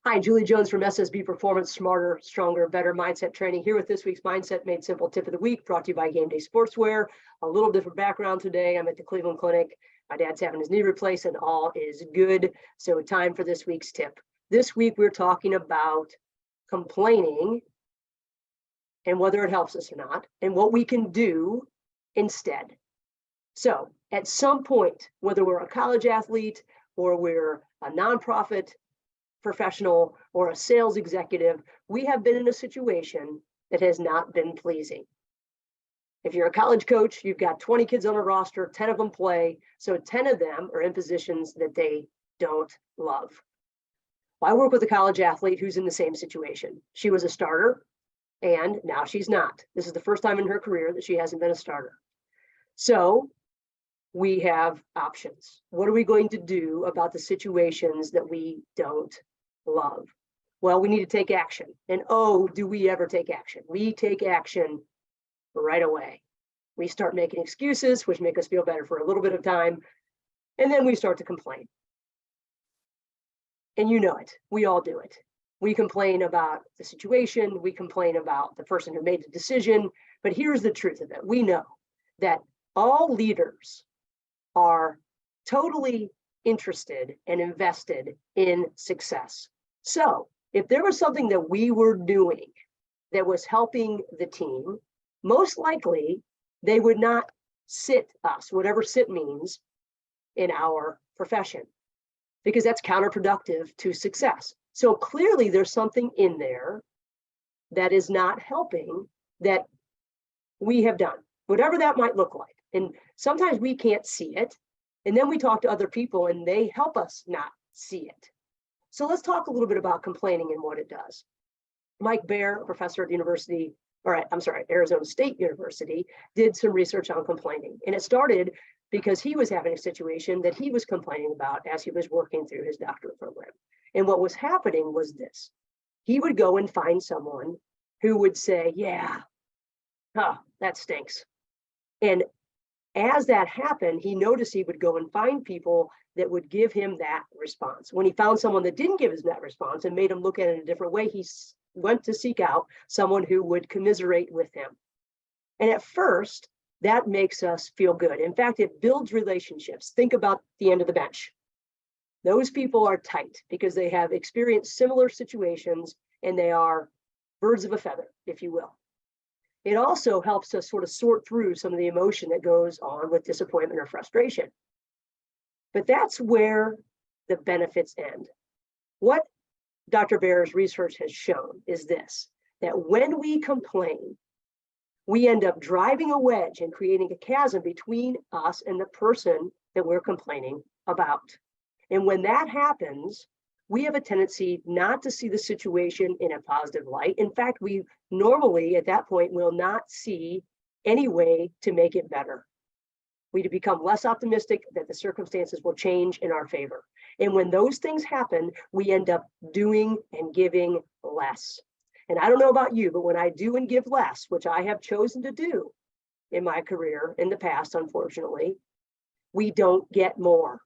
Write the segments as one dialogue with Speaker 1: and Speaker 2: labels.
Speaker 1: Hi, Julie Jones from SSB Performance, Smarter, Stronger, Better Mindset Training, here with this week's Mindset Made Simple Tip of the Week, brought to you by Game Day Sportswear. A little different background today. I'm at the Cleveland Clinic. My dad's having his knee replaced and all is good. So time for this week's tip. This week, we're talking about complaining and whether it helps us or not, and what we can do instead. So at some point, whether we're a college athlete or we're a nonprofit professional or a sales executive, we have been in a situation that has not been pleasing. If you're a college coach, you've got 20 kids on a roster, 10 of them play, so 10 of them are in positions that they don't love. Well, I work with a college athlete who's in the same situation. She was a starter, and now she's not. This is the first time in her career that she hasn't been a starter. So we have options. What are we going to do about the situations that we don't love? Well, we need to take action. And oh, do we ever take action? We take action right away. We start making excuses, which make us feel better for a little bit of time. And then we start to complain. And you know it. We all do it. We complain about the situation. We complain about the person who made the decision. But here's the truth of it. We know that all leaders are totally interested and invested in success. So if there was something that we were doing that was helping the team, most likely they would not sit us, whatever sit means, in our profession, because that's counterproductive to success. So clearly there's something in there that is not helping that we have done, whatever that might look like. And sometimes we can't see it. And then we talk to other people and they help us not see it. So let's talk a little bit about complaining and what it does. Mike Baer, a professor at Arizona State University, did some research on complaining. And it started because he was having a situation that he was complaining about as he was working through his doctorate program. And what was happening was this. He would go and find someone who would say, yeah, that stinks. And as that happened, he noticed he would go and find people that would give him that response. When he found someone that didn't give him that response and made him look at it in a different way, he went to seek out someone who would commiserate with him. And at first, that makes us feel good. In fact, it builds relationships. Think about the end of the bench. Those people are tight because they have experienced similar situations and they are birds of a feather, if you will. It also helps us sort of sort through some of the emotion that goes on with disappointment or frustration. But that's where the benefits end. What Dr. Baer's research has shown is this, that when we complain, we end up driving a wedge and creating a chasm between us and the person that we're complaining about. And when that happens, we have a tendency not to see the situation in a positive light. In fact, we normally at that point will not see any way to make it better. We become less optimistic that the circumstances will change in our favor. And when those things happen, we end up doing and giving less. And I don't know about you, but when I do and give less, which I have chosen to do in my career in the past, unfortunately, we don't get more.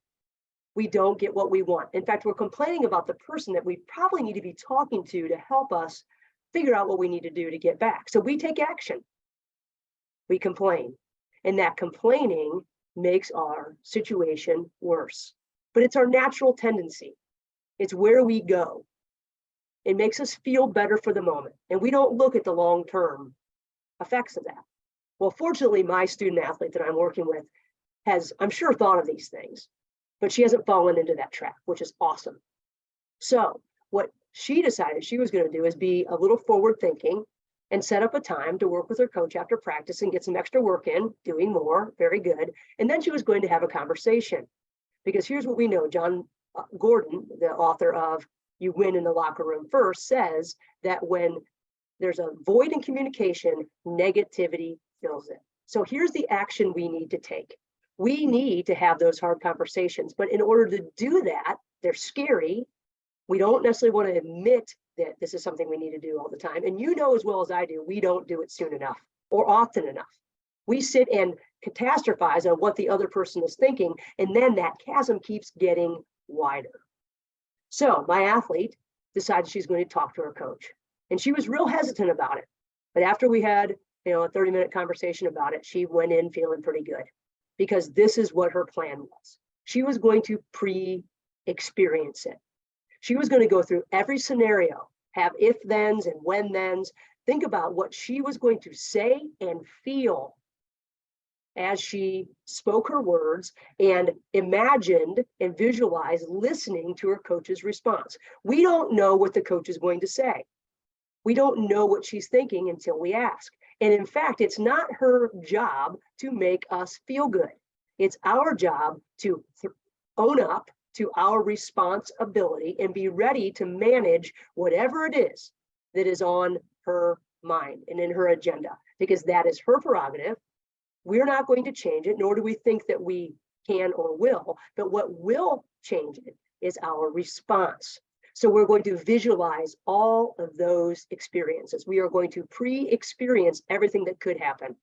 Speaker 1: We don't get what we want. In fact, we're complaining about the person that we probably need to be talking to help us figure out what we need to do to get back. So we take action. We complain. And that complaining makes our situation worse. But it's our natural tendency. It's where we go. It makes us feel better for the moment. And we don't look at the long-term effects of that. Well, fortunately, my student athlete that I'm working with has, I'm sure, thought of these things, but she hasn't fallen into that trap, which is awesome. So what she decided she was going to do is be a little forward thinking and set up a time to work with her coach after practice and get some extra work in, doing more, very good. And then she was going to have a conversation. Because here's what we know, John Gordon, the author of You Win in the Locker Room First, says that when there's a void in communication, negativity fills it. So here's the action we need to take. We need to have those hard conversations, but in order to do that, they're scary. We don't necessarily want to admit that this is something we need to do all the time. And you know as well as I do, we don't do it soon enough or often enough. We sit and catastrophize on what the other person is thinking, and then that chasm keeps getting wider. So my athlete decided she's going to talk to her coach. And she was real hesitant about it. But after we had, a 30-minute conversation about it, she went in feeling pretty good, because this is what her plan was. She was going to pre-experience it. She was going to go through every scenario, have if-thens and when-thens, think about what she was going to say and feel as she spoke her words, and imagined and visualized listening to her coach's response. We don't know what the coach is going to say. We don't know what she's thinking until we ask. And in fact, it's not her job to make us feel good. It's our job to own up to our responsibility and be ready to manage whatever it is that is on her mind and in her agenda, because that is her prerogative. We're not going to change it, nor do we think that we can or will, but what will change it is our response. So we're going to visualize all of those experiences. We are going to pre-experience everything that could happen.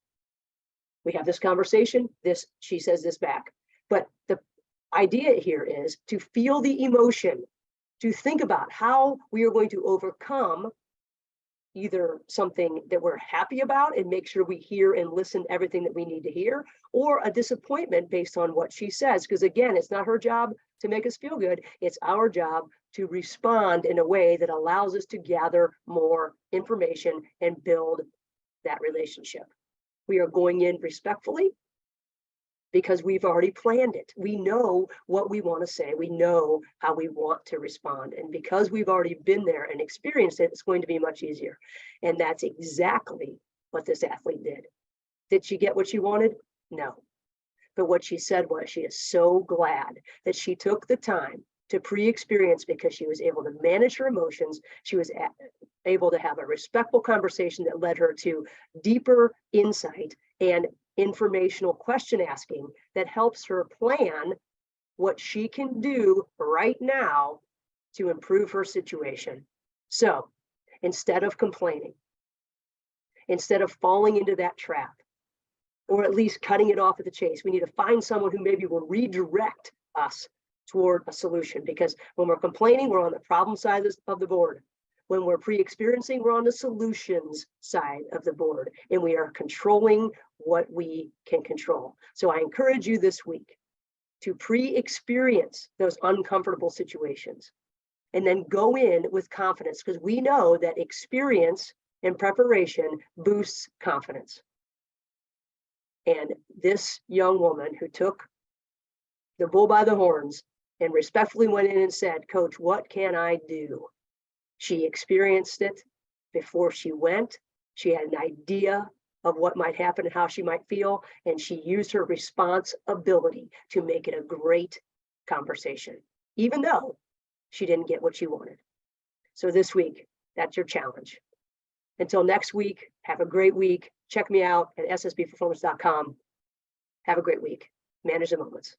Speaker 1: We have this conversation, she says this back. But the idea here is to feel the emotion, to think about how we are going to overcome either something that we're happy about and make sure we hear and listen to everything that we need to hear, or a disappointment based on what she says. Because again, it's not her job to make us feel good. It's our job to respond in a way that allows us to gather more information and build that relationship. We are going in respectfully, because we've already planned it. We know what we want to say. We know how we want to respond. And because we've already been there and experienced it, it's going to be much easier. And that's exactly what this athlete did. Did she get what she wanted? No. But what she said was she is so glad that she took the time to pre-experience, because she was able to manage her emotions. She was able to have a respectful conversation that led her to deeper insight and informational question asking that helps her plan what she can do right now to improve her situation. So instead of complaining, instead of falling into that trap, or at least cutting it off at the chase, we need to find someone who maybe will redirect us toward a solution. Because when we're complaining, we're on the problem side of the board. When we're pre-experiencing, we're on the solutions side of the board, and we are controlling what we can control. So I encourage you this week to pre-experience those uncomfortable situations and then go in with confidence, because we know that experience and preparation boosts confidence. And this young woman who took the bull by the horns and respectfully went in and said, "Coach, what can I do?" She experienced it before she went. She had an idea of what might happen and how she might feel, and she used her responsibility to make it a great conversation, even though she didn't get what she wanted. So this week, that's your challenge. Until next week, have a great week. Check me out at ssbperformance.com. Have a great week. Manage the moments.